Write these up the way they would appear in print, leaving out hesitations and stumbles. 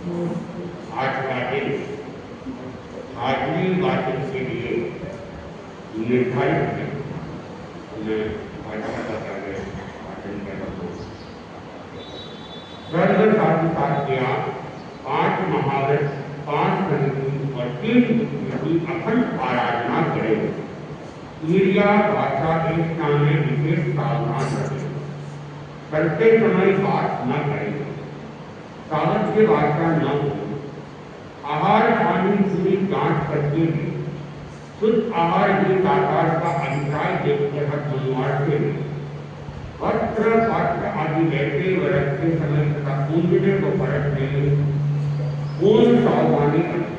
आज का दिन हाजिरी वाचन के लिए निर्धारित है। मैं भाषा वाचन करना सर्व साधु साध्या 5 महाव्रत 5 संगति और 3 गुप्त की अखंड आराधना करें। ईर्ष्या भाषा एकता में विशेष सावधान रखें। करते समय बात न करें, सावध भाषा न हो। आहार पानी पूरी जांच करके भी शुद्ध आहार के आकार का अभिप्राय देखकर हर सोमवार से वस्त्र पात्र आदि लेते व रखते समय तथा पूंजने को परखने में पूर्ण सावधानी रखें।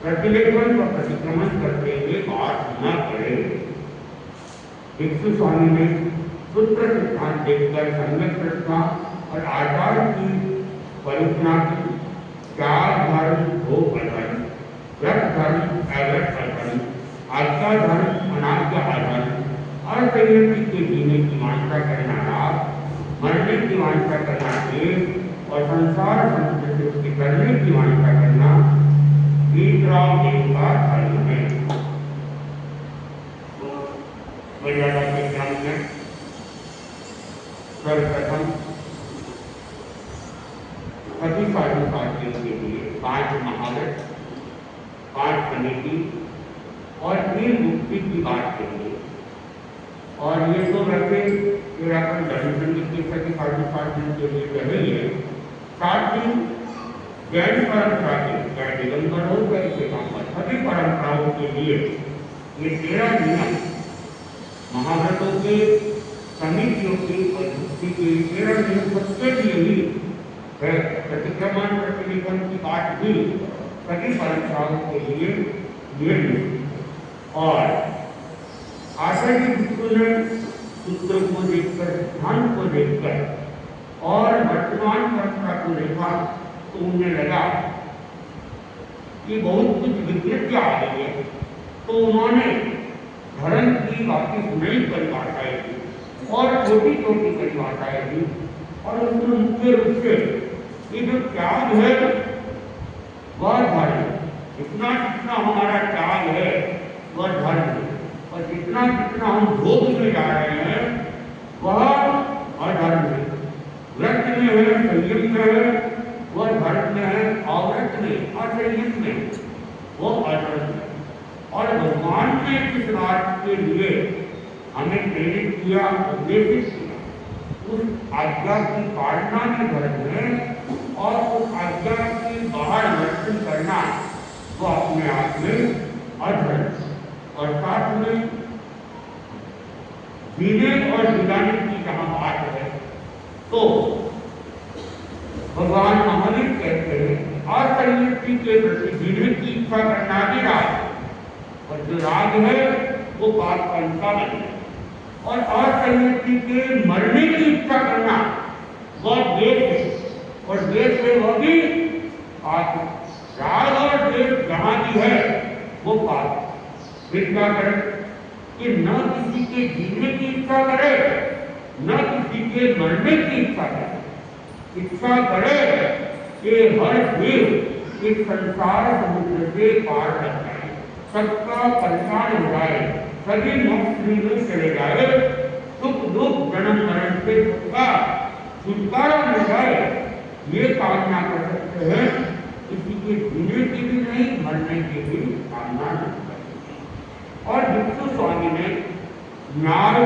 प्रतिलेखन व प्रतिक्रमण करते हुए बात न करें। भिक्षु स्वामी ने सूत्र सिद्धांत देखकर संगत प्रथा और आचार की परिचना की। त्याग धर्म भोग अधर्म, व्रत धर्म अव्रत अधर्म, आज्ञा धर्म अनाज्ञा अधर्म, असंयमी के जीने की वांछा करना लाभ, मरने की वांछा करना देव और संसार संस्कृति करने की वांछा करना ईश्वराव देव का धर्म है। मर्यादा के क्रम में सर्वप्रथम सभी साधु साथियों के लिए 5 महाव्रत 5 समिति और 3 मुक्ति की बात करेंगे। और ये तो वैसे अपन धर्म संगीत के सभी साधु साथियों के लिए रहे ही है। साथ ही जैन परंपरा के चाहे दिगंबर हो चाहे दिगंबर सभी परंपराओं के लिए ये 13 नियम महाव्रतों के समितियों की और मुक्ति के 13 नियम सबके लिए ही प्रतिक्रमण प्रतिलेखन की बात भी सभी परंपराओं के लिए निर्मित। और आचार्य भिक्षु ने सूत्रों को देखकर ध्यान को देखकर और वर्तमान परंपरा को देखा तो उन्हें लगा कि बहुत कुछ विकृति आ गई है। तो उन्होंने धर्म की वापिस नई परिभाषाएं दी और छोटी छोटी परिभाषाएं दी। और उसमें मुख्य रूप से ये जो त्याग है वह धर्म है। जितना जितना हमारा त्याग है वह धर्म है और जितना जितना हम भोग में जा रहे हैं वह अधर्म है। व्रत में है, संयम में है वह धर्म में है, अव्रत में असंयम में वो अधर्म है। और भगवान ने इस बात के लिए हमें प्रेरित किया, उद्देशित किया। उस आज्ञा की पालना में धर्म है और उस आज्ञा के बाहर वर्तन करना वो अपने आप में अधर्म। और साथ में जीने और जिलाने की जहां बात है तो भगवान महावीर कहते हैं असंयति के प्रति जीने की इच्छा करना भी राग है और जो राग है वो पाप का इंसान है। और असंयति के मरने की इच्छा करना वह देश है और देश में वह भी पाप। राग और देश जहां भी है वो पाप। फिर क्या करें कि न किसी के जीने की इच्छा करे न किसी के मरने की इच्छा करे। इच्छा करे कि हर जीव इस संसार समुद्र से पार लग जाए, सबका कल्याण हो जाए, सभी मोक्ष में चले जाए, सुख दुख जन्म मरण से सबका छुटकारा मिल जाए, ये कामना कर सकते हैं। किसी के जीने की भी नहीं, मरने की भी कामना नहीं करते। और भिक्षु स्वामी ने न्याय,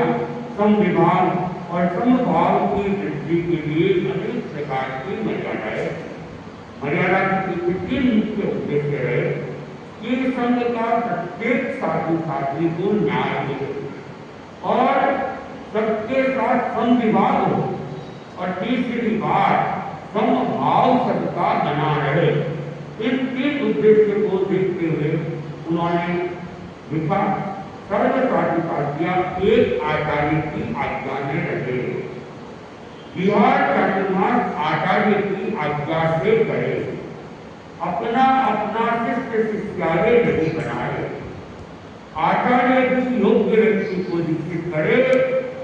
समविभाग और समभाव की वृद्धि के लिए अनेक प्रकार की मर्यादा की तीन मुख्य उद्देश्य है कि संघ का प्रत्येक साधु साथी को न्याय मिले और सबके साथ समविभाग हो और तीसरी बात समभाव सबका बना रहे। इन 3 उद्देश्य को देखते हुए उन्होंने लिखा सर्व साधु साथिया एक आचार्य की आज्ञा में रहे। विहार चातुर्मास आचार्य की आज्ञा से करे। अपना अपना शिष्य शिष्यालय नहीं बनाए। आचार्य जिस योग्य व्यक्ति को दीक्षित करे,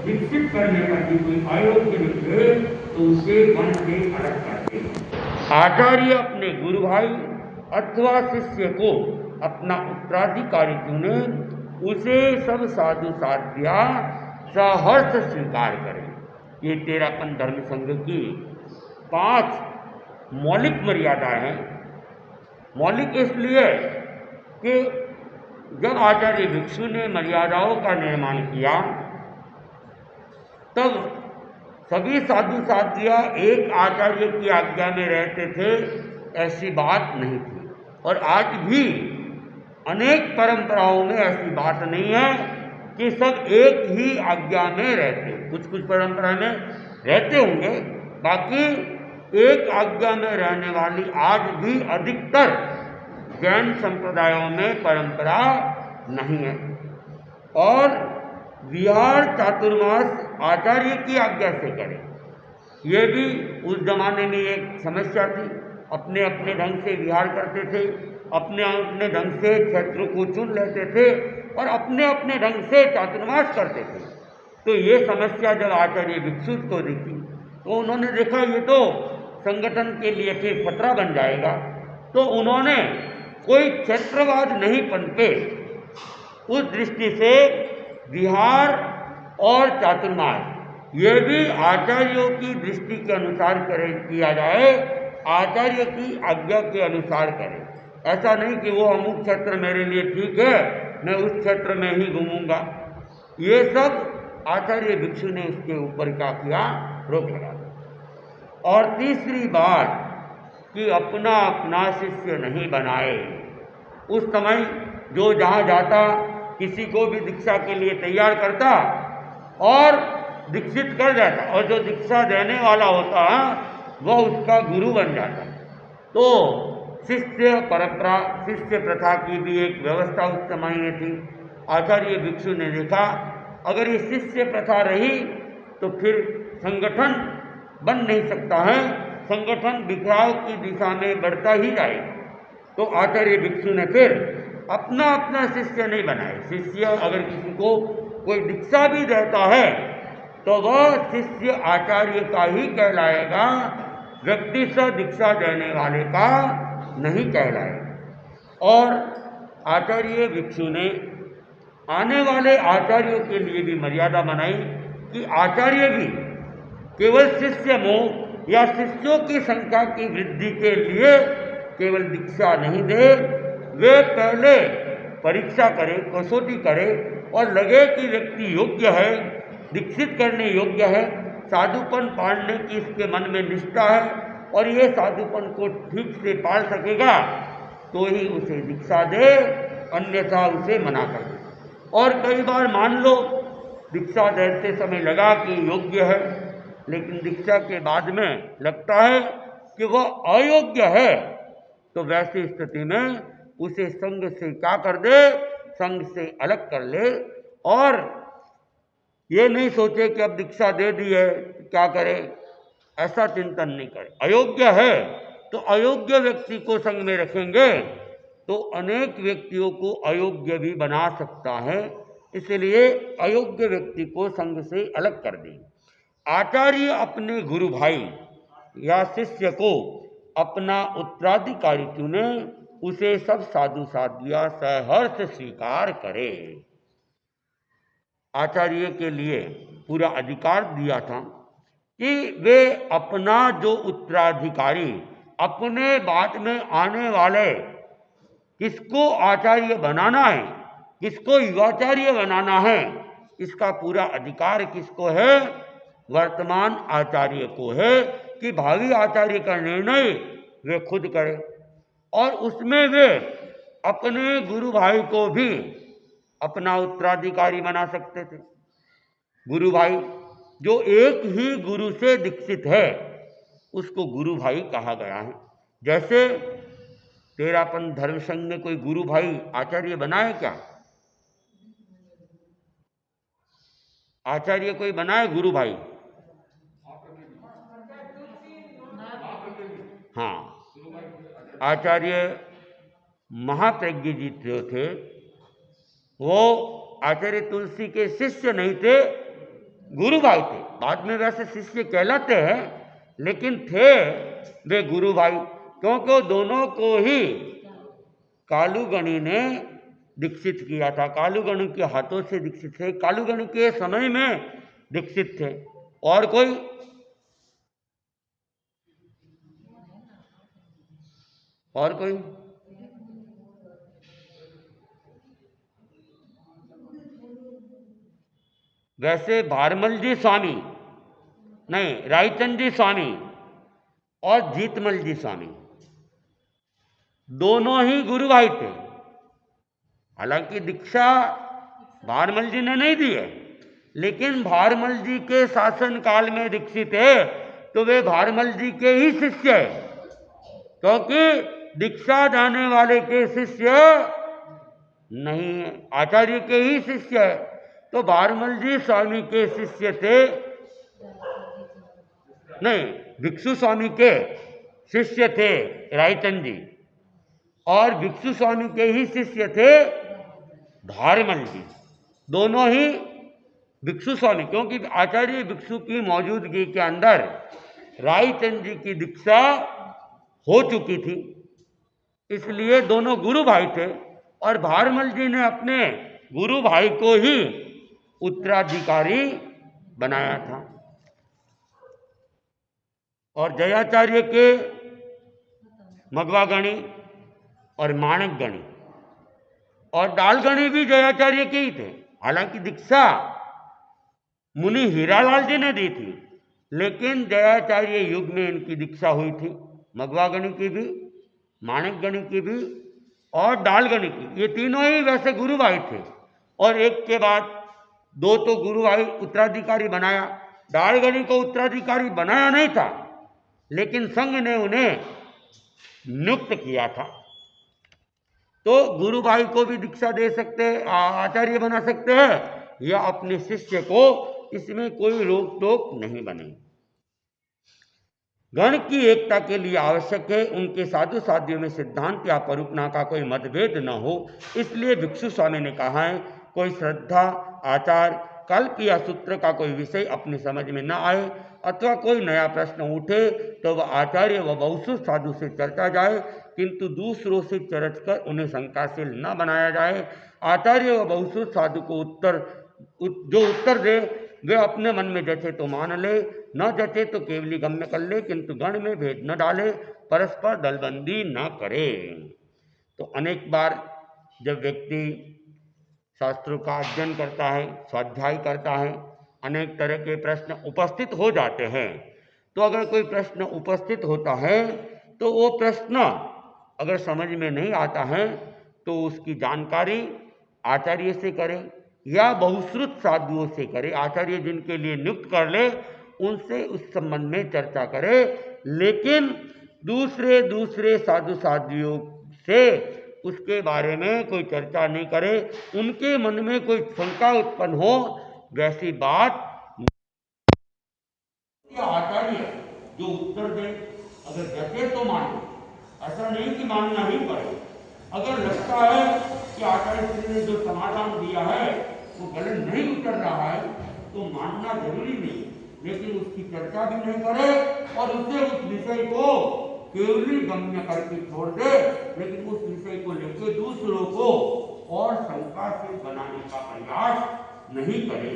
दीक्षित करने पर भी कोई अयोग्य निकले तो उसे वन से अलग करते। आचार्य अपने भाई अथवा शिष्य को अपना उत्तराधिकारी चुने, उसे सब साधु साध्या सहर्ष स्वीकार करें। ये तेरापन धर्म संघ की 5 मौलिक मर्यादाएं हैं। मौलिक इसलिए कि जब आचार्य भिक्षु ने मर्यादाओं का निर्माण किया तब सभी साधु साध्या एक आचार्य की आज्ञा में रहते थे, ऐसी बात नहीं थी। और आज भी अनेक परंपराओं में ऐसी बात नहीं है कि सब एक ही आज्ञा में रहते। कुछ कुछ परंपरा में रहते होंगे, बाकी एक आज्ञा में रहने वाली आज भी अधिकतर जैन संप्रदायों में परंपरा नहीं है। और विहार चातुर्मास आचार्य की आज्ञा से करें, ये भी उस जमाने में एक समस्या थी। अपने अपने ढंग से विहार करते थे, अपने अपने ढंग से क्षेत्र को चुन लेते थे और अपने अपने ढंग से चातुर्मास करते थे। तो ये समस्या जब आचार्य भिक्षु को दिखी तो उन्होंने देखा ये तो संगठन के लिए फिर खतरा बन जाएगा, तो उन्होंने कोई क्षेत्रवाद नहीं पनपे, उस दृष्टि से विहार और चातुर्मास ये भी आचार्यों की दृष्टि के अनुसार किया जाए, आचार्य की आज्ञा के अनुसार करें। ऐसा नहीं कि वो अमुक क्षेत्र मेरे लिए ठीक है, मैं उस क्षेत्र में ही घूमूंगा। ये सब आचार्य भिक्षु ने उसके ऊपर क्या किया, रोक लगा दिया। और तीसरी बात कि अपना अपना शिष्य नहीं बनाए। उस समय जो जहाँ जाता किसी को भी दीक्षा के लिए तैयार करता और दीक्षित कर जाता, और जो दीक्षा देने वाला होता वह उसका गुरु बन जाता। तो शिष्य परंपरा, शिष्य प्रथा की भी एक व्यवस्था उस समय में थी। आचार्य भिक्षु ने देखा अगर ये शिष्य प्रथा रही तो फिर संगठन बन नहीं सकता है, संगठन बिखराव की दिशा में बढ़ता ही जाएगा। तो आचार्य भिक्षु ने फिर अपना अपना शिष्य नहीं बनाए। शिष्य अगर किसी को कोई दीक्षा भी देता है तो वह शिष्य आचार्य का ही कहलाएगा, व्यक्ति से दीक्षा देने वाले का नहीं कहलाएगा। और आचार्य भिक्षु ने आने वाले आचार्यों के लिए भी मर्यादा बनाई कि आचार्य भी केवल शिष्य मोह या शिष्यों की संख्या की वृद्धि के लिए केवल दीक्षा नहीं दे, वे पहले परीक्षा करे, कसौटी करे और लगे कि व्यक्ति योग्य है, दीक्षित करने योग्य है, साधुपन पालने की इसके मन में निष्ठा है और ये साधुपन को ठीक से पाल सकेगा तो ही उसे दीक्षा दे, अन्यथा उसे मना कर दे। और कई बार मान लो दीक्षा देते समय लगा कि योग्य है, लेकिन दीक्षा के बाद में लगता है कि वह अयोग्य है, तो वैसी स्थिति में उसे संघ से क्या कर दे, संघ से अलग कर ले और ये नहीं सोचे कि अब दीक्षा दे दी है क्या करे, ऐसा चिंतन नहीं करे। अयोग्य है तो अयोग्य व्यक्ति को संघ में रखेंगे तो अनेक व्यक्तियों को अयोग्य भी बना सकता है, इसलिए अयोग्य व्यक्ति को संघ से अलग कर दें। आचार्य अपने गुरु भाई या शिष्य को अपना उत्तराधिकारी चुने, उसे सब साधु साध्या सहर्ष स्वीकार करे। आचार्य के लिए पूरा अधिकार दिया था कि वे अपना जो उत्तराधिकारी, अपने बाद में आने वाले किसको आचार्य बनाना है, किसको युवाचार्य बनाना है, इसका पूरा अधिकार किसको है, वर्तमान आचार्य को है कि भावी आचार्य का निर्णय वे खुद करें। और उसमें वे अपने गुरु भाई को भी अपना उत्तराधिकारी बना सकते थे। गुरु भाई जो एक ही गुरु से दीक्षित है उसको गुरु भाई कहा गया है। जैसे तेरापन धर्म संघ में कोई गुरु भाई आचार्य बना है क्या? आचार्य कोई बना है गुरु भाई? हाँ, आचार्य महाप्रज्ञ जी जो थे वो आचार्य तुलसी के शिष्य नहीं थे, गुरु भाई थे। बाद में वैसे शिष्य कहलाते हैं लेकिन थे वे गुरु भाई। क्योंकि वो दोनों को ही कालूगणी ने दीक्षित किया था। कालूगणी के हाथों से दीक्षित थे, कालूगणी के समय में दीक्षित थे। और कोई? और कोई? वैसे भारमल जी स्वामी नहीं, रायचंद जी स्वामी और जीतमल जी स्वामी दोनों ही गुरु भाई थे। हालांकि दीक्षा भारमल जी ने नहीं दी है, लेकिन भारमल जी के शासन काल में दीक्षित है तो वे भारमल जी के ही शिष्य है, क्योंकि दीक्षा जाने वाले के शिष्य नहीं, आचार्य के ही शिष्य है। तो भारमल जी स्वामी के शिष्य थे, नहीं, भिक्षु स्वामी के शिष्य थे रायचंद जी, और भिक्षु स्वामी के ही शिष्य थे भारमल जी। दोनों ही भिक्षु स्वामी, क्योंकि आचार्य भिक्षु की मौजूदगी के अंदर रायचंद जी की दीक्षा हो चुकी थी, इसलिए दोनों गुरु भाई थे। और भारमल जी ने अपने गुरु भाई को ही उत्तराधिकारी बनाया था। और जयाचार्य के मगवागणी और माणकगणी और दालगणी भी जयाचार्य के ही थे। हालांकि दीक्षा मुनि हीरालाल जी ने दी थी, लेकिन जयाचार्य युग में इनकी दीक्षा हुई थी। मगवागणी की भी, माणकगणी की भी और दालगणी की। ये तीनों ही वैसे गुरु भाई थे, और एक के बाद दो तो गुरु भाई उत्तराधिकारी बनाया। दालगणी को उत्तराधिकारी बनाया नहीं था, लेकिन संघ ने उन्हें नियुक्त किया था। तो गुरु भाई को भी दीक्षा दे सकते हैं, आचार्य बना सकते हैं, या अपने शिष्य को, इसमें कोई रोक टोक नहीं बने। गण की एकता के लिए आवश्यक है उनके साधु साध्यों में सिद्धांत या परूपना का कोई मतभेद न हो। इसलिए भिक्षु स्वामी ने कहा है, कोई श्रद्धा, आचार, कल्प या सूत्र का कोई विषय अपनी समझ में न आए अथवा कोई नया प्रश्न उठे तो वह आचार्य व बहुश्रुत साधु से चर्चा जाए, किंतु दूसरों से चर्च कर उन्हें शंकाशील न बनाया जाए। आचार्य व बहुश्रुत साधु को जो उत्तर दे वे अपने मन में जचे तो मान ले, न जचे तो केवली गम्य कर ले, किंतु गण में भेद न डाले, परस्पर दलबंदी न करे। तो अनेक बार जब व्यक्ति शास्त्रों का अध्ययन करता है, स्वाध्याय करता है, अनेक तरह के प्रश्न उपस्थित हो जाते हैं। तो अगर कोई प्रश्न उपस्थित होता है तो वो प्रश्न अगर समझ में नहीं आता है तो उसकी जानकारी आचार्य से करें या बहुश्रुत साधुओं से करे। आचार्य जिनके लिए नियुक्त कर ले उनसे उस संबंध में चर्चा करे, लेकिन दूसरे साधु साध्वियों से उसके बारे में कोई चर्चा नहीं करे। उनके मन में कोई शंका उत्पन्न हो, वैसी बात आचार्य जो उत्तर दे, अगर जचे तो मानो, ऐसा नहीं कि मानना ही पड़े। अगर लगता है कि आचार्य जी ने जो समाधान दिया है वो गलत नहीं उतर रहा है तो मानना जरूरी नहीं, लेकिन उसकी चर्चा भी नहीं करे और उसे उस विषय को केवली गम्य करके छोड़ दे, लेकिन उस विषय को लेकर दूसरों को और शंका से बनाने का प्रयास नहीं करे।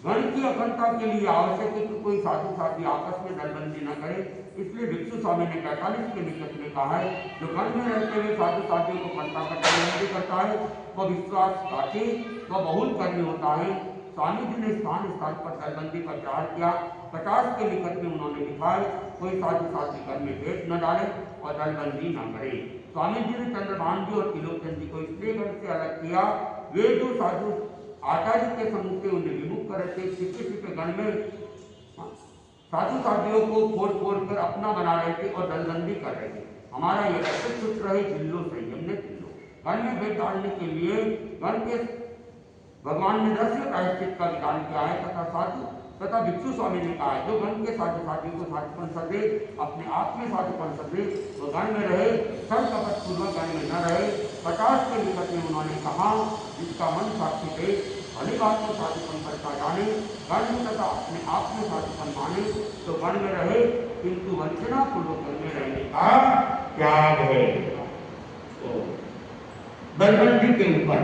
गण की अखंडता के लिए आवश्यक है कि कोई साधु साथी आपस में दलबंदी न करे। इसलिए भिक्षु स्वामी ने 45 के निकट में कहा है, जो गण में रहते हुए साधु साथियों को पंथा का दलबंदी करता है वह विश्वासघाती व बहुल कर्मी होता है। स्वामी जी ने स्थान स्थान पर दलबंदी पर प्रहार किया। 50 के निकट में उन्होंने लिखा है, कोई साधु साथी घर में भेद न डाले और दलबंदी न करे। स्वामी जी ने चंद्रभान जी और त्रिलोचन जी को इसलिए गण से अलग किया, वे जो साधु आचार्य के समूह से उन्हें विमुख कर रहे थे, छिपे गण में साधु साथियों को फोड़ कर अपना बना रहे थे और दलबंदी कर रहे थे। हमारा ये ऐसे सूत्र है, जिल्लो संयम ने जिल्लो। गण में भेद डालने के लिए गण के भगवान ने 10 प्रायश्चित का विधान किया है तथा भिक्षु स्वामी ने कहा है, जो गण के साधु साथियों को साधुपन सदे, अपने आप में साधुपन सदे, वो गण में रहे, सब कपट पूर्वक गण में न रहे। 50 के निकट में उन्होंने कहा, जिसका मन साक्षी थे भली बात को साधुपन करता जाने, गण में तथा अपने आप में साधुपन माने, तो गण में रहे, किंतु वंचना पूर्वक घर में रहने का त्याग है। तो बलबंदी के ऊपर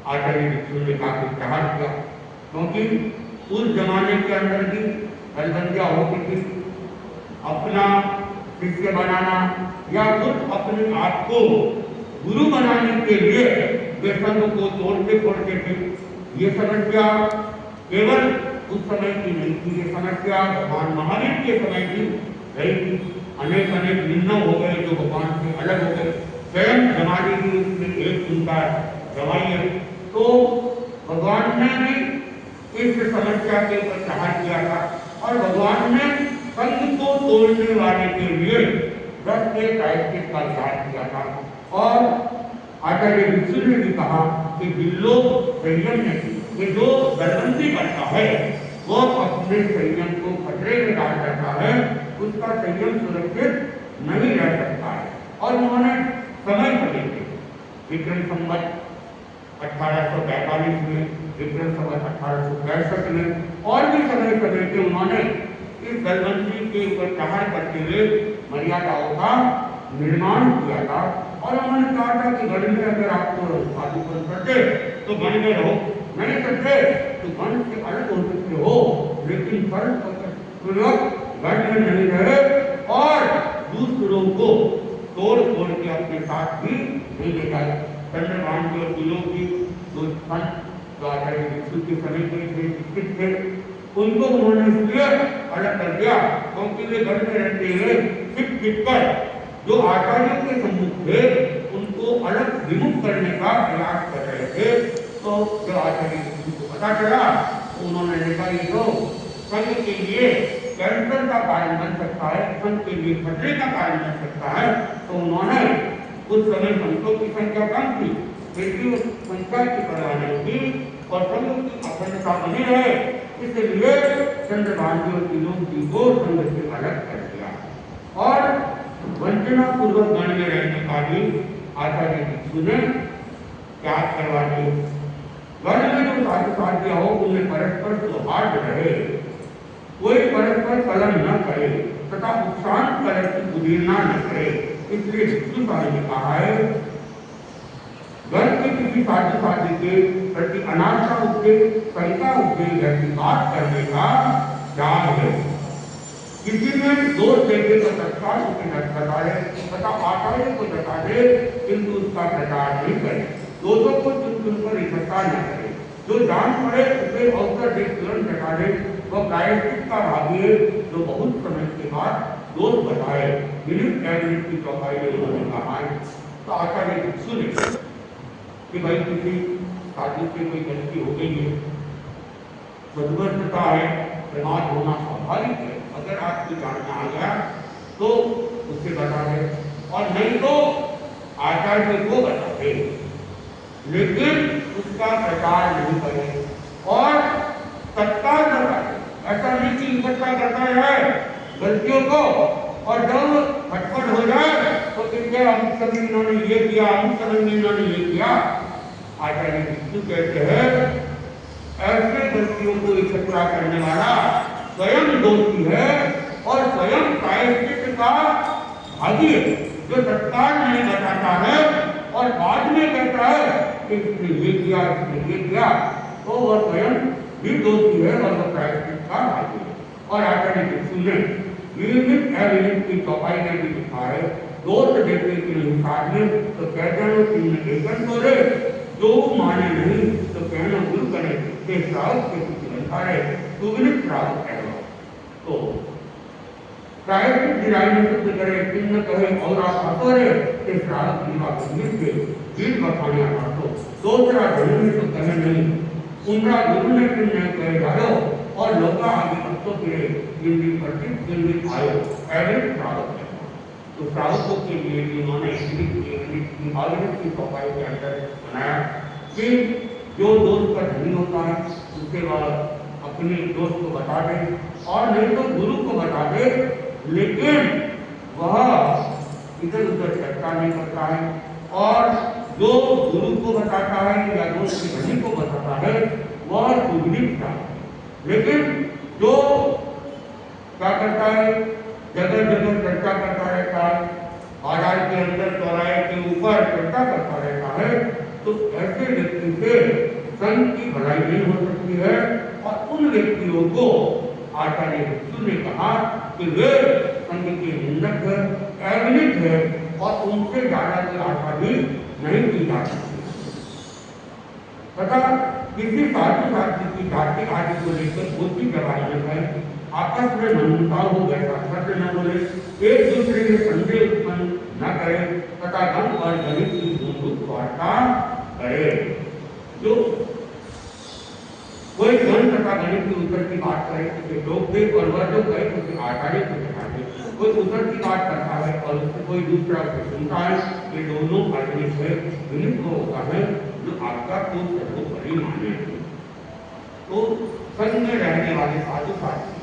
आचार्य भिक्षु ने काफी प्रहार किया, क्योंकि उस जमाने के अंदर भी बलबंदियां होती थी। अपना शिष्य बनाना या खुद अपने आप को गुरु बनाने के लिए वे संघ को तोड़ते फोड़ते थे। ये समस्या केवल उस समय की नहीं थी, ये समस्या भगवान महावीर के समय की रही थी। अनेक अनेक निर्णय हो गए जो भगवान से अलग हो गए। स्वयं हमारी भी उसमें एक चिंता रवाई है। तो भगवान ने भी इस समस्या के ऊपर प्रहार किया था और भगवान ने संघ को तोड़ने वाले के लिए 10 के प्रायश्चित का विधान किया था। और आचार्य भिक्षु ने भी कहा कि बिल्लो संयम नहीं, कि जो बलबंदी करता है वो अपने संयम को खतरे में डाल सकता है, उसका संयम सुरक्षित नहीं रह सकता है। और उन्होंने समय बदले विक्रम संवत 1845 में, विक्रम संवत 1865 में और भी समय के उन्होंने इस बलबंदी के ऊपर प्रहार करते हुए मर्यादाओं का निर्माण किया था। और उन्होंने कहा था कि गण में अगर आपको साधु बन सकते तो गण में रहो, नहीं सकते तो गण से अलग हो सकते हो, लेकिन पूर्वक गण में नहीं रहे और दूसरों को तोड़ फोड़ के अपने साथ भी नहीं ले जाए। चंद्रभान और कुलों की जो संत जो आचार्य भिक्षु के समय के थे, शिक्षित थे, उनको उन्होंने इसलिए अलग कर दिया क्योंकि वे गण में रहते हुए छिप कर जो आचार्यों के सम्मुख थे उनको अलग विमुख करने का प्रयास कर रहे थे। तो जब आचार्य भिक्षु को पता चला तो उन्होंने देखा ये तो संघ के लिए कैंसर का कारण बन सकता है, संघ के लिए खतरे का कारण बन सकता है। तो उन्होंने उस समय संतों की संख्या कम थी, फिर भी उस संख्या की परवाह नहीं की और संघ की अखंडता बनी रहे, इसलिए चंद्रभान और तीनों जी को संघ से अलग कर दिया। और वंचना पूर्वक गण में रहने का भी आचार्य भिक्षु ने त्याग करवा दिया। गण में जो साधु साध्या हो उनमें परस्पर सौहार्द रहे, कोई परस्पर कलह न करे तथा उपशांत कलह की उदीर्णा न करे। इसलिए भिक्षु साहब ने कहा है गण के किसी साधु साध्य के प्रति अनास्था उपजे, शंका उपजे जैसी बात करने का त्याग है। किसी में दोष देखे तो तत्काल उसे नष्ट करा दे तथा आचार्य को बता दे, किंतु उसका प्रचार नहीं करे। दोषों को चुन चुन कर इकट्ठा न करे, जो जान पड़े उसे अवसर दे तुरंत हटा दे। वह प्रायश्चित का भागी है जो बहुत समय के बाद दोष बताए। मिनट कैबिनेट की चौपाई में उन्होंने कहा है। तो आचार्य भिक्षु ने कि भाई किसी साधु से कोई गलती हो गई है, सद्वर्तता है, प्रमाद होना स्वाभाविक है। अगर आपको जानना आ गया तो उससे बता दे और नहीं तो आचार्य को बता दे, लेकिन उसका प्रचार नहीं करे और तत्काल बता दे। ऐसा नहीं कि इकट्ठा करता है गलतियों को और जब खटपट हो जाए तो इनके अमुक समय इन्होंने ये किया, अमुक समय में इन्होंने ये किया। आचार्य भिक्षु कहते हैं ऐसे गलतियों को इकट्ठा करने वाला स्वयं दोषी है और स्वयं प्रायश्चित का भागी है, जो तत्काल नहीं बताता है और बाद में कहता है कि इसने ये किया, इसने ये किया, तो वह स्वयं भी दोषी है और वह प्रायश्चित का भागी है। और आचार्य भिक्षु ने नियमित अविनित की चौपाई में भी लिखा है, दोष देखने के हिसाब में तो कहते हैं तुमने एकन तो रे, जो माने नहीं तो कहना गुरु करे के श्रावक के कुछ बनता है, सुविनित श्रावक कहना। तो प्रायश्चित जिराई में शुद्ध करे, किन्न कहे और आप हतोरे के श्रावक जीवा गंभीर के जीव बखाने आतो, दूसरा धन में तो कहे नहीं, उनका गुरु ने किन्न कहे जायो और लोका आदि भक्तों के जिंदगी प्रतीक जिंदगी आयो, एवरेज श्रावक है। तो श्रावकों के लिए इन्होंने की चौपाई के अंदर बनाया कि जो दोस्त का धनी होता है उसके बाद अपने दोस्त को बता दे और नहीं तो गुरु को बता दे, लेकिन वह इधर उधर चर्चा नहीं करता है। और जो गुरु को बताता है या दोस्त के धनी को बताता है वह सुविदित था, लेकिन जो क्या करता है जगह जगह चर्चा करता रहता है, बाजार के अंदर चौराहे के ऊपर चर्चा करता रहता है, तो ऐसे व्यक्ति से संघ की भलाई नहीं हो सकती है। और उन व्यक्तियों को आचार्य भिक्षु ने कहा कि वे संघ के निंदक है, अवैध है और उनसे ज्यादा की आशा भी नहीं की जा सकती। तथा किसी साधु साधु की जाति आदि को लेकर कोई जवाब है, आपस में मनमुटाव हो गया, सत्य न बोले, एक दूसरे के संदेह उत्पन्न न करे तथा गम और गणित की बंधुक वार्ता करे। जो कोई गण तथा गणित के उत्तर की बात करे उसे रोक दे और वह जो कहे उसे आचार्य को दिखा दे। कोई उत्तर की बात करता है और उससे कोई दूसरा उसे सुनता है, ये दोनों आदमी से गणित को होता है जो आपका को सर्वोपरि माने। तो संघ में रहने वाले साधु साथी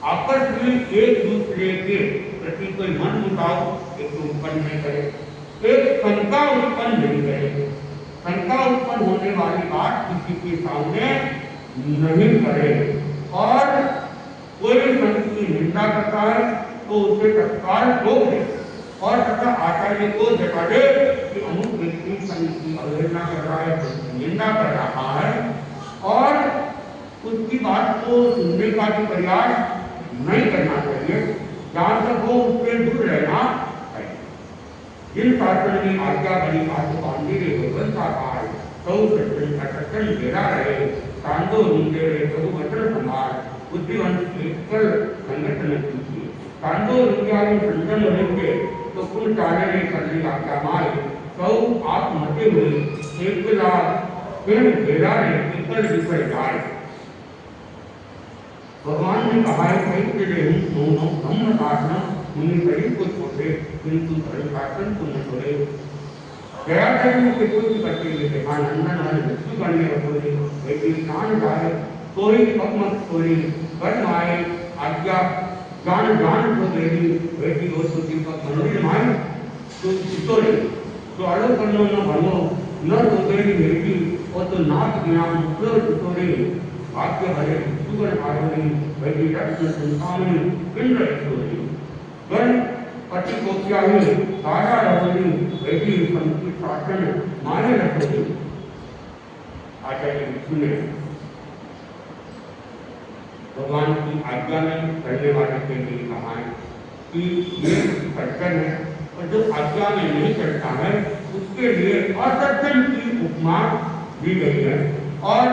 आपस में एक दूसरे के प्रति कोई मन मुटाव एक उत्पन्न नहीं करे, एक शंका उत्पन्न नहीं करे, शंका उत्पन्न होने वाली बात किसी के सामने नहीं करे। और कोई संघ की निंदा करता है तो उसे तत्काल रोक दे और तथा आचार्य को जता दे कि अमुक व्यक्ति संघ की अवहेलना कर रहा है, निंदा कर रहा है, और उसकी बात को सुनने का भी प्रयास नहीं करना चाहिए, जहां तक वो उससे दूर रहना है। जिन शास्त्र में आज्ञा बनी आत्म बांधी भगवंताकार सौ सत्संग घेरा रहे, सांदो नींदे रहे प्रभु वचन संभाल, बुद्धिवंत एकल संगठन कीजिए, सांदो रुपया में संजम रहेंगे तो कुल चाले ने कर ली आज्ञा माए, सौ आप मते हुए एकला फिर घेरा रहे एकल विफल जाए। भगवान ने कहा है कहीं के लिए दोनों ब्रह्म साधना उन्हें शरीर को छोड़े किंतु धर्म शासन को न छोड़े। गया शरीर के कुछ करते हुए देखा नंदन हर मृत्यु करने रखोगे वैसे प्राण जाए कोई पगमत कोई कर्म आए आज्ञा जान जान को देगी वैसी हो तो दीपक मंदिर माए तो चितोरे तो आलो करनो न भलो न तो देगी भेजी और तो नाथ ज्ञान मुक्लो चितोरे वाक्य भरे सुगण आरोही वैसी रत्न संतानी पिंड ऐश्वर्य गण पति को क्या हुई सारा रहोगी वैसी संस्कृत शासन माने रखोगी। आचार्य भिक्षु ने भगवान की आज्ञा में करने वाले के लिए कहा है कि ये सज्जन है और जो आज्ञा में नहीं करता है उसके लिए असज्जन की उपमा दी गई है। और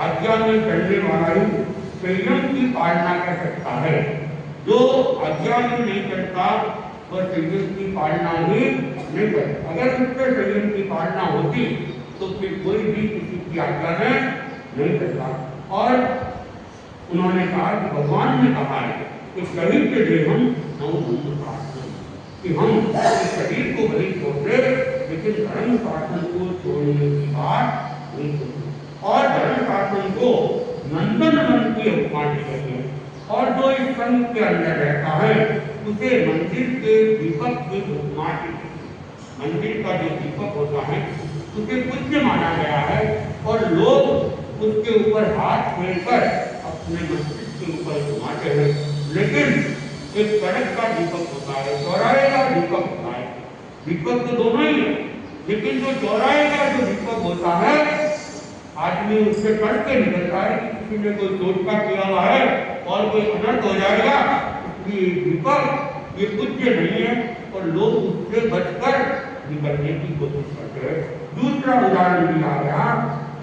आज्ञा में करने वाला ही संयम की पालना कर सकता है, जो आज्ञा में नहीं करता वह संयम की पालना ही नहीं करता। अगर उससे संयम की पालना होती तो फिर कोई भी किसी की आज्ञा में नहीं करता। और उन्होंने कहा कि भगवान ने कहा है कि शरीर के लिए हम कि हम शरीर को भले छोड़ दे लेकिन धर्म शासन को छोड़ने की बात नहीं होती। और धर्म शासन को नंदन वन की उपमा दी गई है। और जो इस संघ के अंदर रहता है उसे मंदिर के दीपक की उपमा दी गई है। मंदिर का जो दीपक होता है उसे पूज्य माना गया है और लोग उसके ऊपर हाथ फेरकर अपने मस्तिष्क के ऊपर घुमाते हैं। लेकिन एक सड़क का दीपक होता है, चौराहे का दीपक होता है, दीपक तो दोनों ही है, लेकिन जो चौराहे का जो दीपक होता है आदमी उससे कट के निकलता है कि किसी ने कोई टोटका किया हुआ है और कोई अनर्थ हो जाएगा, इसलिए दीपक ये पूज्य नहीं है और लोग उससे बचकर निकलने की कोशिश करते हैं। दूसरा उदाहरण दिया गया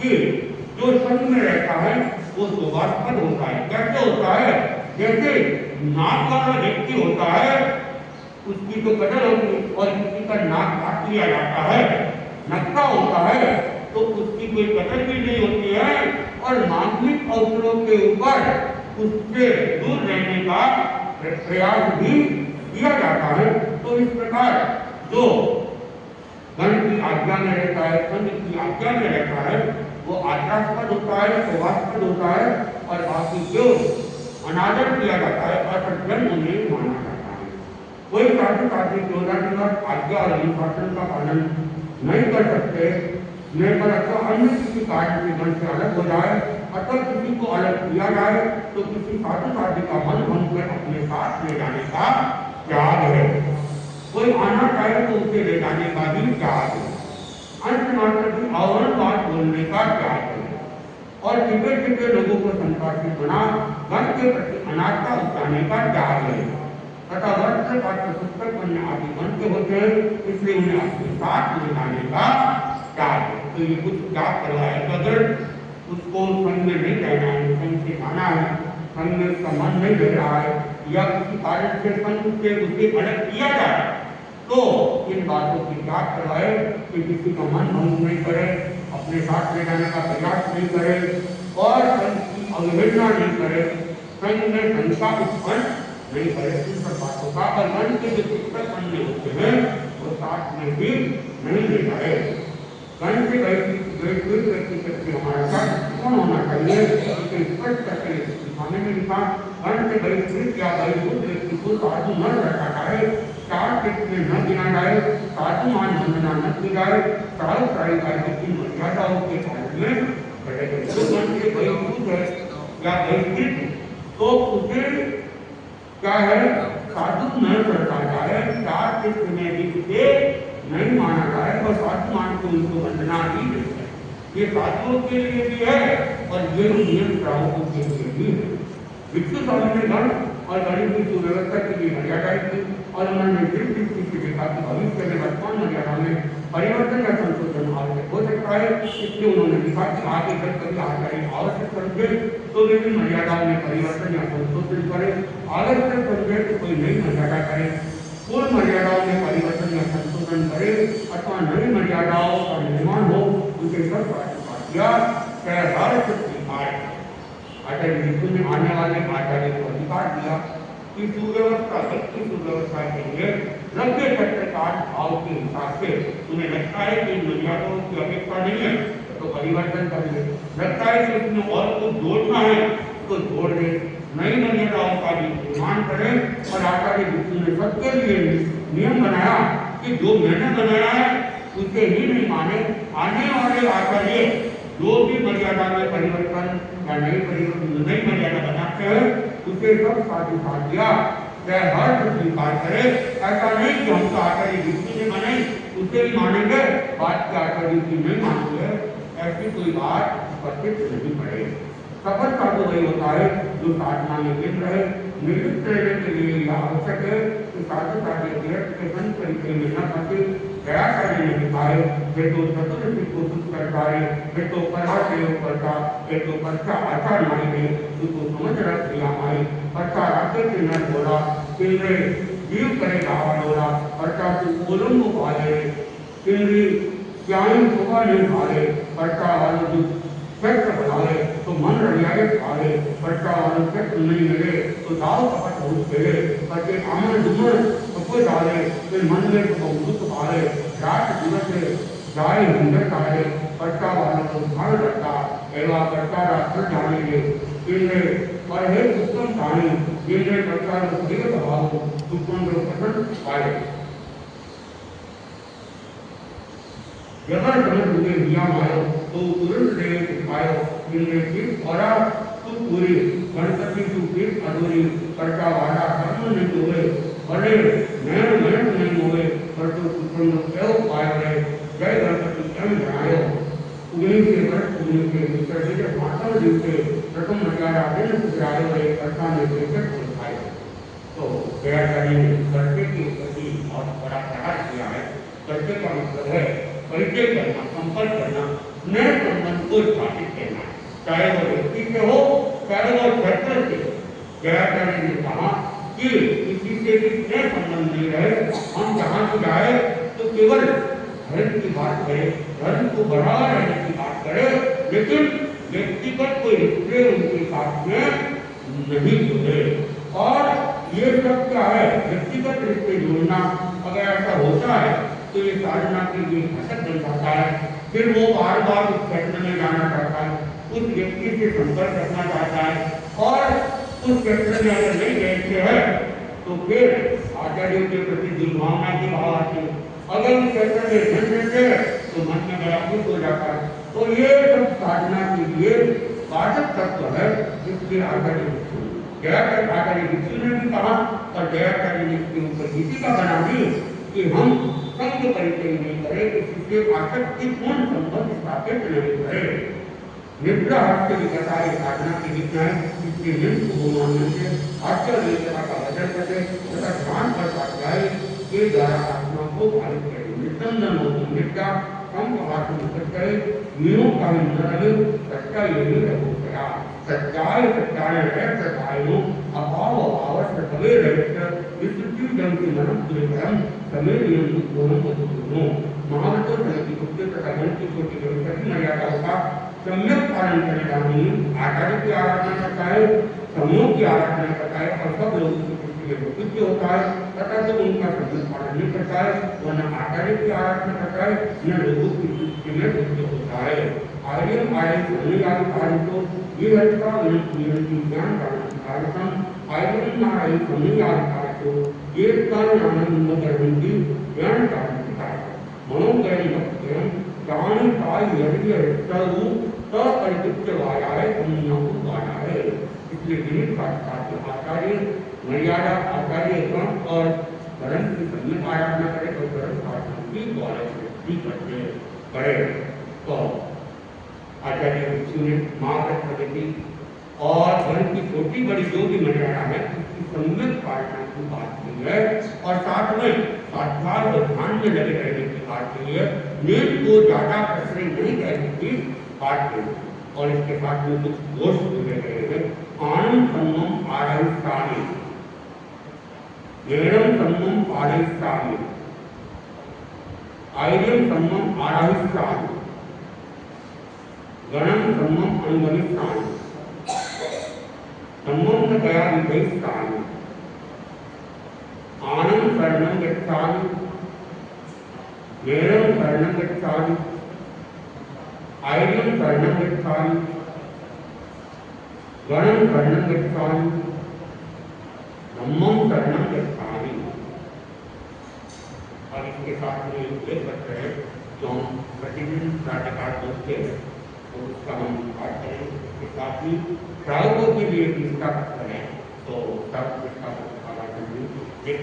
कि जो संघ में रहता है वो शोभास्पद होता है। कैसे होता है? जैसे नाक वाला व्यक्ति होता है उसकी तो कदर होती और किसी का नाक काट लिया जाता है, नक्का होता है तो उसकी कोई कदर भी नहीं होती है और मानसिक अवसरों के ऊपर उससे दूर रहने का प्रयास भी किया जाता है। तो इस प्रकार जो गण की आज्ञा में रहता है, संघ की आज्ञा में रहता है, वो आज्ञास्पद होता है, शोभास्पद होता है और बाकी जो अनादर किया जाता है असज्जन उन्हें माना जाता है। कोई साधु साधु 14 दिवस आज्ञा और अनुशासन का पालन नहीं कर सकते, नहीं पर अथवा अन्य किसी कार्य के मन से अलग हो जाए, अथवा किसी को अलग किया जाए तो किसी साधु साधु का मन बनकर अपने साथ ले जाने का त्याग है। कोई आना चाहे तो उसे ले जाने का भी त्याग है। अंत मात्र की आवरण बात बोलने का त्याग है। और छिपे छिपे लोगों को संपादित बना वन के प्रति अनास्था उठाने का त्याग है तथा वर्ष से पात्र पुस्तक बनने आदि बन के होते हैं, इसलिए उन्हें अपने साथ ले जाने का त्याग है। तो ये कुछ त्याग करवाए अगर उसको संग में नहीं रहना है, संग से जाना है, संग में उसका मन नहीं लग रहा है या किसी कारण से संग से उसे अलग किया जा रहा है, तो इन बातों की त्याग करवाए कि किसी का मन भंग नहीं करे, अपने साथ ले जाने का प्रयास नहीं करे और संघ की अवहेलना नहीं करे, संघ में शंका उत्पन्न नहीं करे। इन सब बातों का और मन के जो पुस्तक बनने होते हैं वो साथ में भी नहीं ले जाए। मन से व्यक्ति प्रति हमारा दृष्टिकोण होना चाहिए, इसे स्पष्ट करके दिखाने में लिखा मन से बहिष्कृत या बहिष्कृत व्यक्ति को साधु न रखा जाए, चार चित्त में न गिना जाए, साधु मान वंदना न की जाए, साधु सारी कार्यों की मर्यादाओं के पालन में खड़े गए। जो मन से बहिष्कृत है या बहिष्कृत तो उसे क्या है साधु न करता जाए, चार चित्त में भी उसे नहीं माना जाए और साधु मान को उनको वंदना ही नहीं है। ये साधुओं के लिए भी है और ये नियम ग्राहकों के लिए भी है। विष्णु स्वामी ने धर्म और गरीब की सुव्यवस्था के लिए मर्यादाएं थी और उन्होंने दृष्टि से देखा कि भविष्य में वर्तमान मर्यादा में परिवर्तन या संशोधन आवश्यक हो सकता है, इसलिए उन्होंने लिखा कि आगे चल कभी आचार्य आवश्यक समझे तो विभिन्न मर्यादाओं में परिवर्तन या संशोधन करे, आवश्यक समझे तो कोई नई मर्यादा करे, पूर्व मर्यादाओं में परिवर्तन या संशोधन करे अथवा नई मर्यादाओं का निर्माण हो, उसे सब किया आचार्य विष्णु ने आने वाले आचार्य को अधिकार दिया कि सुव्यवस्था व्यक्ति सुव्यवस्था के लिए लंबे चक्रकार भाव के हिसाब से तुम्हें लगता है कि मर्यादाओं की अपेक्षा नहीं है तो परिवर्तन कर ले, लगता है कि उसमें और कुछ जोड़ना है तो जोड़ ले, नई मर्यादाओं का भी निर्माण करें। और आचार्य विष्णु ने सबके लिए नियम बनाया कि जो मैंने बनाया है उसे ही नहीं माने, आने वाले आचार्य जो भी मर्यादा में परिवर्तन या नई मर्यादा बनाते हैं उसे सब साधु साध दिया, चाहे हर स्वीकार करे। ऐसा नहीं कि हम तो आचार्य विष्णु ने माने उसे भी मानेंगे, बात के आचार्य की नहीं मानेंगे, ऐसी कोई बात उपस्थित नहीं पड़े। सफल साधु वही होता है जो साधना में गिर रहे, निवृत्त रहने के लिए यह आवश्यक है कि साधु साधु तीर्थ के संत तरीके में न फंसे। गया कार्य ने दिखाए वे तो चतुर्थ को सुख करता है, वे तो परवा प्रयोग करता, वे तो परचा आचार माई गए, उसको समझ रख दिया माई, परचा रास्ते से न बोला, केंद्र जीव करे गावा डोला, परचा तू ओलंबो पाले, केंद्री ज्ञान शोभा नहीं भाले, परचा वालों जो शस्त्र बनावे तो मन रड़ियाए खाले, परचा वालों शस्त्र नहीं लगे तो दाव कपट बहुत खेले, परचे आमन दुमन सबको डाले तो मन में तो बहुत पाले, रात दिवस जाए हिंदर काले, परचा वालों को भाड़ रखता एवं परचा रास्त्र जानेंगे, केंद्र पर है उत्तम कहानी, केंद्र परचा को दिवस भाव सुपन को पसंद पाए। जगह समझ मुझे दिया मारो तो तुरंत देव पायो, केंद्र की और तू पूरी गणपति तू फिर अधूरी, परचा वाला कर्म नहीं हुए भले नयन नयन नहीं हुए पर तो सुपन क्यों पाए गए। जय गणपति स्वयं बनायो उन्हीं से वर्ष उन्हीं के भीतर से माता जी से प्रथम मर्यादा दिन सुधराए हुए कर्ता ने बेहतर दिखाए। तो दयाचार्य ने कर्ते के प्रति बहुत बड़ा प्रयास किया है। कर्ते का मतलब है परिचय करना, संपर्क करना, नए संबंध को स्थापित करना, चाहे वो व्यक्ति से हो चाहे वो क्षेत्र से। दयाचार्य ने कहा कि किसी से भी नए संबंध नहीं रहे, हम जहाँ से जाए तो केवल धर्म की बात करें, धर्म को बढ़ावा रहने की बात करें, लेकिन व्यक्तिगत कोई रिश्ते उनके साथ में नहीं जुड़े। और ये सब क्या है, व्यक्तिगत रिश्ते जोड़ना अगर ऐसा होता है तो ये साधना के लिए घटक बन जाता है। फिर वो बार बार उस क्षेत्र में जाना चाहता है, उस व्यक्ति से संपर्क रखना चाहता है और उस क्षेत्र में अगर नहीं बैठते हैं तो फिर आचार्यों के प्रति दुर्भावना की भाव आती है। अगर उस क्षेत्र में नहीं रहते तो मन में बड़ा खुश हो जाता है। तो ये सब साधना के लिए बाधक तत्व है, जिसके आचार्य जयाचार्य भिक्षु ने भी कहा और जयाचार्य ने इसके ऊपर किसी का बना दी कि हम संग परिचय नहीं करें, किसी से आसक्तिपूर्ण संबंध स्थापित नहीं करें। निद्रा हास्य विकता ये साधना की विज्ञा है, इसलिए निम्न को बोलने से हास्य विकता का वजन करते तथा ध्यान पर स्वाध्याय के द्वारा आत्मा को पालित करें। निस्संदन होती निद्रा कम आत्म सच्चाई मीनों का निरल सच्चा यही रहो गया। सच्चाई सच्चाई है सच्चाइयों अभाव अवश्य सवे रहस्य विस्तृति जन की मनम दुर्गम समय नियम दोनों मधुरों महावतों समिति कुत्ते तथा मन की छोटी बड़ी सभी मर्यादाओं का सम्यक पालन करने वाली आचार्य की आराधना करता है, समूह की आराधना करता है और सब लोगों की दृष्टि में विद्य होता है तथा जब उनका सम्यक पालन नहीं करता है वह न आचार्य की आराधना करता है न लोगों की दृष्टि में विद्य होता है। आर्यम आर्य अन्य कार्य को ये हल्का नियंत्रण ज्ञान कार्यक्रम आर्यम नारायण अन्य कार्य को ये कारण आनंद की ज्ञान कार्यक्रम मनोगयन भक्तियम प्राणी काय यदि रु तपरिचित वाया है अन्यों को वाया है। इसलिए विनित का आचार्य मर्यादा आचार्य क्रम और धर्म की सम्यक आराधना करे और धर्म शास्त्र की गौरव करते करे। तो आचार्य भिक्षु ने महाव्रत प्रगति और धर्म की छोटी बड़ी जो भी मर्यादा है उसकी सम्यक पालना की बात की है और साथ में साधना और ध्यान में लगे रहने की बात की है। नींद को ज्यादा प्रश्रय नहीं करने की बात की और इसके साथ में कुछ दोष जुड़े गए हैं। आनंद सम्मम आरहिष्यामि एवं सम्मम पारहिष्यामि आर्यम सम्मम आरहिष्यामि गणम सम्मम अनुगमिष्यामि सम्मम न गया विभयिष्यामि आनंद शरणं गच्छामि एवं शरणं गच्छामि आर्यम शरणं गच्छामि गणं शरणं गच्छामि धम्मं शरणं गच्छामि। और इसके साथ में एक पत्र है जो हम प्रतिदिन प्रातःकाल पढ़ते हैं तो उसका हम पाठ करें। इसके साथ ही श्रावकों के लिए इसका पत्र है तो सब इसका देख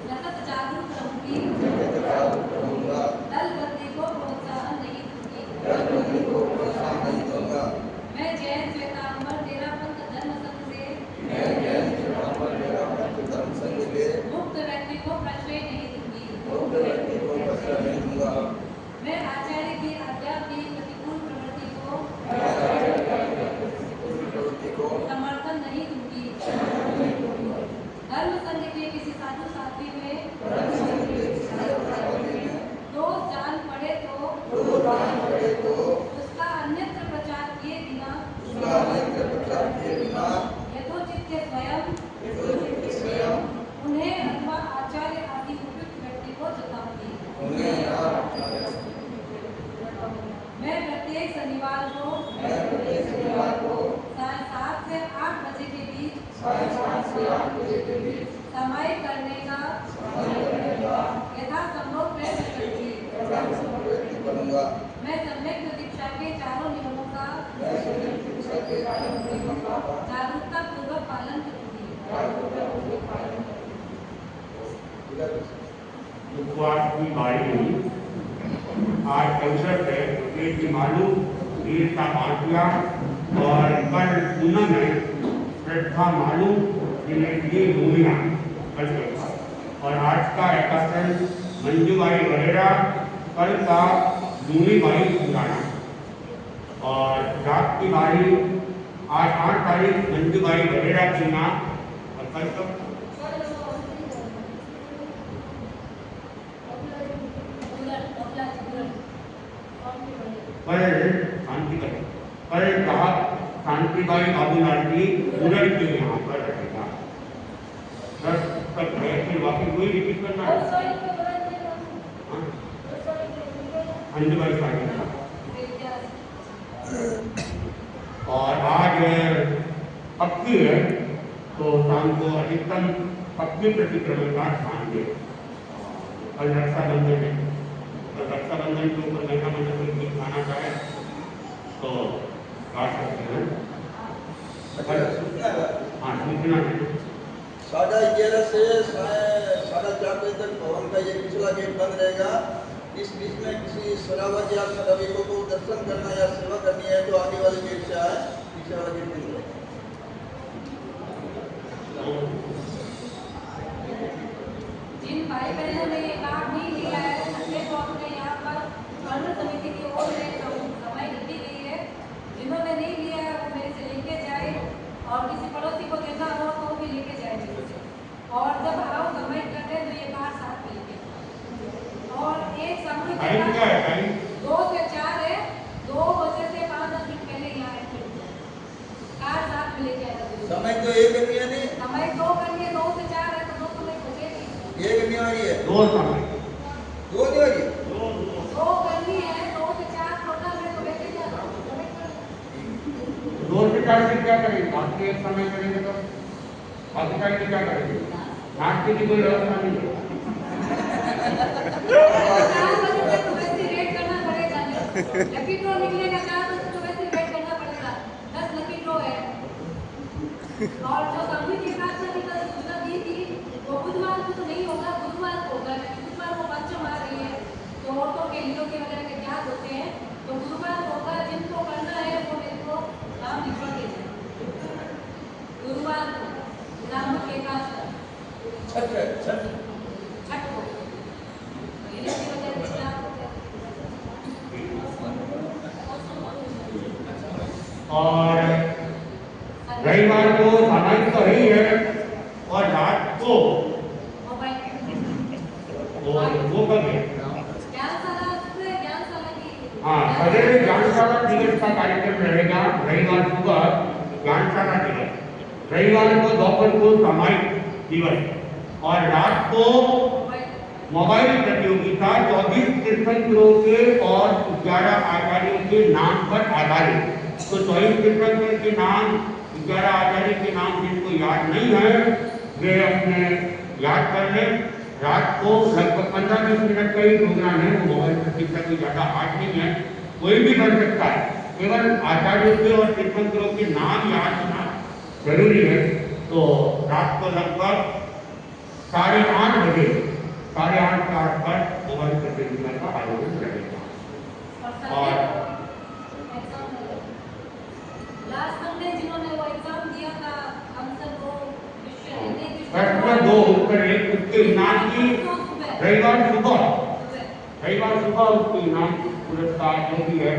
सतत जागरूक रहूंगी। उपवास की बारी हुई। आज अवसर है कि मालूम वीर का माफिया और कल पूनम है श्रद्धा मालूम जिन्हें भूमिया कल और आज का एकादन मंजूबाई वगैरह, कल का दूनीबाई पुराना और रात की बारी आज 8 तारीख मंजूबाई वगैरह की नाम और कल का कल कहा शांतिबाई बाबूलाल जी उड़न के यहाँ पर रहेगा। 10 तक है फिर वापिस वही रिपीट करना है। अंजबाई साड़ी और आज पक्की है तो शाम को अधिकतम पक्की प्रतिक्रमण का स्थान दे। कल रक्षाबंधन है तो रक्षाबंधन के ऊपर महिला मंडल में खाना चाहे तो काट सकते हैं। हाँ सूचना है 11:30 से 4:30 बजे तक भवन का ये पिछला गेट बंद रहेगा। इस बीच में किसी शराबत या शराबियों को दर्शन करना या सेवा करनी है तो आगे वाले गेट से आए, पीछे वाला गेट बंद रहेगा। जिन भाई बहनों ने ये कार्ड नहीं लिया है संडे को अपने यहाँ पर कर्म समिति की ओर से समय दी गई है। जिन्होंने नहीं लिया है वो मेरे से लेके जाए और किसी पड़ोसी को देना हो तो वो भी लेके जाए मेरे से। और जब आओ समय करते हैं तो ये कार्ड साथ में लेके और एक सामूहिक 2 से 4 है, 2 बजे से 5-10 मिनट पहले यहाँ है कार्ड साथ में लेके आना। समय तो एक करनी है नहीं, समय 2 करनी है, 2 से 4 है तो 2 समय बचेगी। एक करनी वाली है, 2 समय 2 नहीं वाली 2 करनी है, 2 से 4 टोटल में तो लेके जाना। 2 से 4 से क्या करेंगे? बाकी एक समय करेंगे तो बाकी टाइम में क्या करेंगे? नाश्ते की कोई व्यवस्था नहीं है। 4 बजे तक तो वैसे वेट करना पड़ेगा। लकी ड्रॉ निकलेगा 4 बजे तो वैसे वेट करना पड़ेगा। 10 लकी ड्रॉ है और जो सामूहिक के साथ में सूचना दी थी वो बुधवार को तो नहीं होगा, बुधवार को होगा। बुधवार को पंचम आ रही है तो औरतों के लिए वगैरह के क्या होते हैं तो गुरुवार को होगा। जिनको करना है वो मेरे को नाम लिखवा के जाए। गुरुवार को सामूहिक एकादश छठ को और रविवार को सामाजिक तो ही है और रात को वो कब है? हाँ सवेरे ज्ञानशाला दिवस का कार्यक्रम रहेगा। रविवार सुबह ज्ञानशाला दिवस, रविवार को दोपहर को सामाजिक दिवस और रात को मोबाइल प्रतियोगिता 24 तीर्थंकरों के और 11 आचार्यों के नाम पर आधारित। तो 24 तीर्थंकर के नाम, 11 आचार्य के नाम जिनको याद नहीं है वे अपने याद कर लें। रात को लगभग 15-20 मिनट का ही प्रोग्राम है, वो मोबाइल प्रतियोगिता कोई ज़्यादा हार्ड नहीं है, कोई भी कर सकता है। केवल आचार्यों के और तीर्थंकरों के नाम याद होना जरूरी है। तो रात को लगभग 8:30 बजे 8:30 के आसपास मोबाइल प्रतियोगिता का आयोजन करेगा। और लास्ट संडे जिन्होंने वो एग्जाम दिया था आंसर को प्रश्न 2 उत्तर 1 उसके इनाम की रविवार सुबह उसके इनाम पुरस्कार जो भी है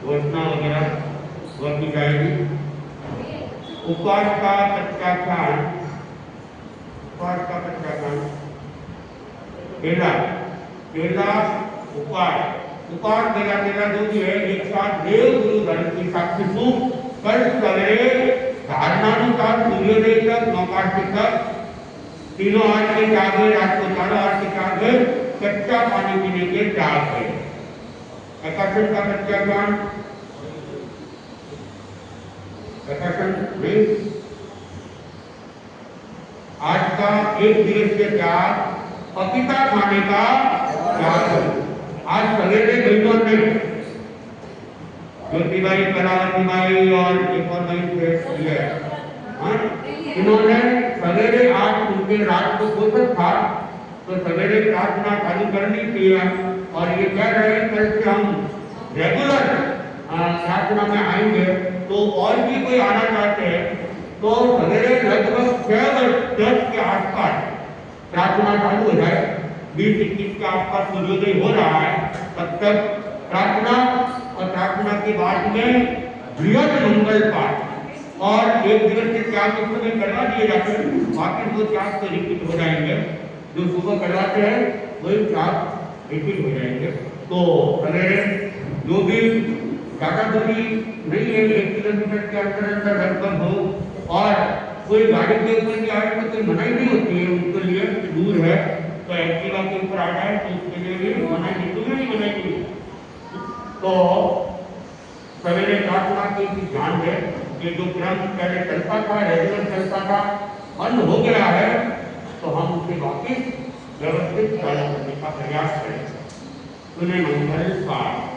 घोषणा वगैरह वह की जाएगी। उपवास का प्रत्याख्यान केला उपवास मेरा जो भी है एक साथ देव गुरु धर्म की साक्षी सूख कल सवेरे धारणानुसार सूर्योदय तक 9 तक तीनों आठ के जागे, रात को 8:30 के जागे कच्चा पानी पीने के त्याग है। प्रकाशन का प्रत्याख्यान आज का 1 दिवसीय त्याग पपीता खाने का त्याग है। आज सवेरे बहनों ने ज्योतिबाई, कलावतीबाई और एक और बहन है, इन्होंने सवेरे आज उनके रात को भोजन था तो सवेरे प्रार्थना चालू करनी चाहिए। और ये कह रहे हैं कल से हम रेगुलर प्रार्थना में आएंगे। तो और भी कोई आना चाहते हैं तो सवेरे लगभग 6:10 के आसपास प्रार्थना चालू हो जाए। 20-21 के आसपास सूर्योदय हो रहा है, तब तक प्रार्थना और प्रार्थना के बाद में बृहद मंगल पाठ और एक दिवस के त्याग उस समय करवा दिए जाते हैं। बाकी 2 त्याग तो रिपीट हो जाएंगे, जो सुबह करवाते हैं वही त्याग रिपीट हो जाएंगे। तो सवेरे जो भी ज़्यादा दूरी नहीं है, 1 किलोमीटर के अंदर अंदर लगभग हो और कोई गाड़ी के ऊपर भी आए तो कोई मनाही नहीं होती है उनके लिए, दूर है तो एक्टिवा के ऊपर आ जाए तो उसके लिए भी मनाही नहीं मनाही। तो सवेरे प्रार्थना की भी ध्यान है कि जो क्रम पहले चलता था, रेगुलर चलता था, बंद हो गया है तो हम उसे वापस व्यवस्थित चालू करने का प्रयास करें। सुने मंगल पाठ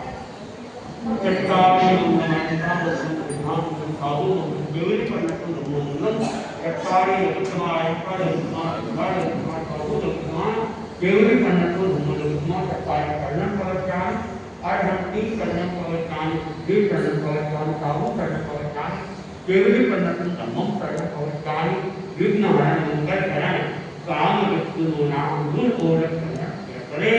आज हम 3 करणम पवचान, 2 करणम पवचान, साहू करणम पवचान, केवली करणम धम्मम करणम पवचान, विघ्न हरण मंगल करण, काम विष्णु नाम गुण ओरख करण।